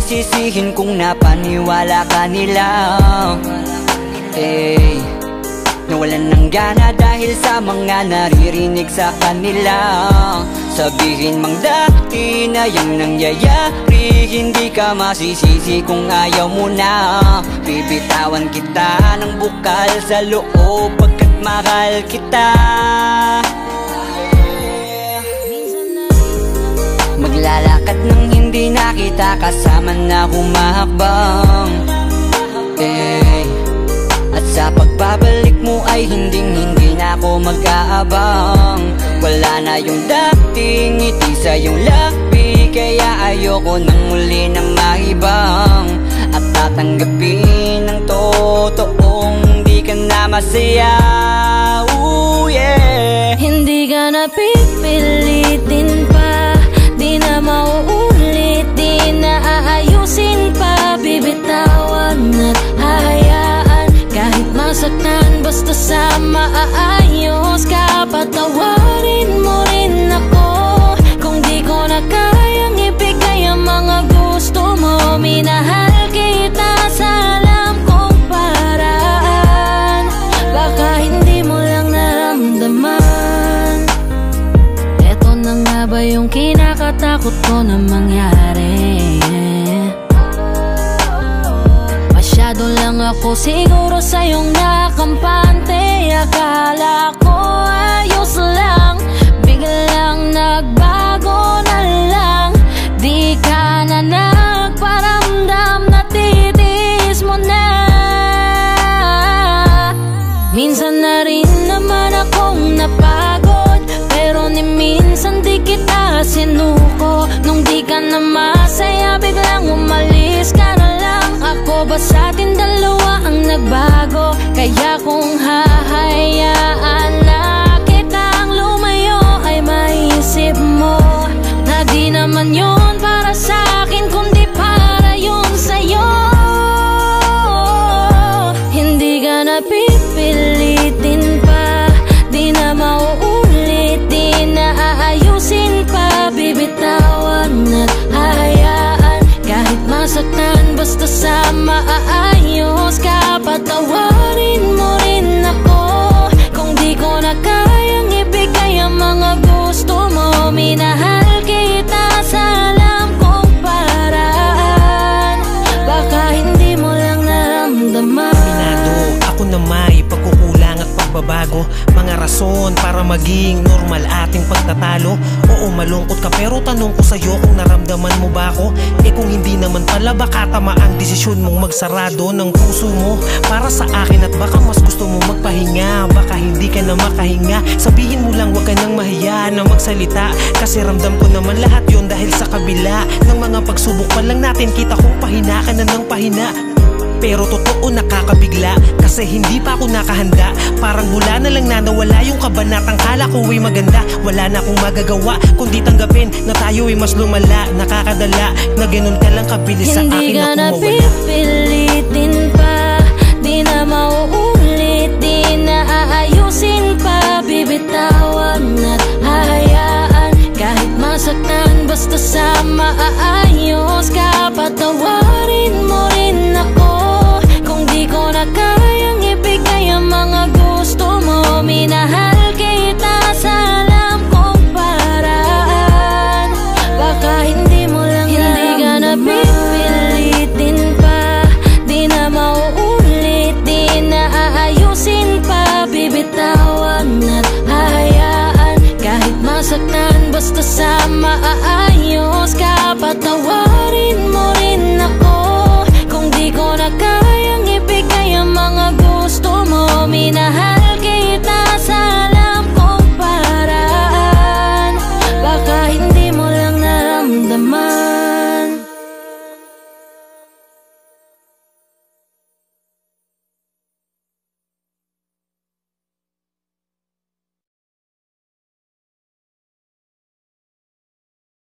sisisihin kung napaniwala ka nila. Nawalan ng gana dahil sa mga naririnig sa kanila. Sabihin mang dati na yung nangyayari, hindi ka masisisi kung ayaw mo na. Bibitawan kita ng bukal sa loob pagkat mahal kita. Maglalakad nang hindi nakita kasama na humahakbang. At sa pagbabalik mo ay hinding-hindi na ako mag-aabang. Wala na yung dating ngiti sa iyong labi, kaya ayoko nang muli na mahibang. At tatanggapin ng totoong di ka na masaya. Ooh, yeah. Hindi ka na pipilitin pa, di na mauulit, di na aayusin pa. Bibitawan at hayaan kahit masaktan, basta sa maayos ka. Patawarin mo rin ako kung di ko na kayang ibigay ang mga gusto mo. Minahal kita sa alam kong paraan, baka hindi mo lang naramdaman. Eto na nga ba yung kinakatakot ko na mangyari? Masyado lang ako siguro sa iyong nakampante. Akala ko ayos lang, biglang nagbago na lang. Di ka na nagparamdam, natitiis mo na. Minsan na rin naman akong napagod, pero ni minsan di kita sinuko. Nung di ka na masaya, biglang umalis ka na lang. Ako ba sa atin dalawa ang nagbago? Kaya kung hahayaan na kitang lumayo, ay maisip mo na di naman yun para sa akin, kundi para yun sa'yo. Hindi ka na pipilitin pa, di na mauulit, di na aayusin pa. Bibitawan at hayaan kahit masaktan, basta sa maayos ka. Patawarin mo rin ako kung di ko na kayang ibigay ang mga gusto mo. Minahal kita sa alam kong paraan, baka hindi mo lang naramdaman. Minado ako na may pagkukulang at pagbabago, mga rason para maging normal ating pagtatalo. Oo, malungkot ka pero tanong ko sa'yo kung naramdaman mo ba ako? Kung hindi naman pala, baka tama ang desisyon mong magsarado ng puso mo para sa akin. At baka mas gusto mo magpahinga, baka hindi ka na makahinga. Sabihin mo lang wag ka nang mahiya na magsalita, kasi ramdam ko naman lahat yon dahil sa kabila ng mga pagsubok pa lang natin, kita kong pahina ka na ng pahina. Pero totoo nakakabigla, kasi hindi pa ako nakahanda. Parang mula na lang na nawala yung kabanatang kala ko ay maganda. Wala na akong magagawa kundi tanggapin na tayo ay mas lumala. Nakakadala na ganun ka lang kabilis sa akin na kumawala. Hindi ka na pipilitin pa, di na mauulit, di na aayusin pa. Bibitawan at hayaan kahit masaktan, basta sa maayos ka. Patawarin mo rin ako kung di ko na kayang ibigay ang mga gusto mo. Minahal kita sa alam kong paraan, baka hindi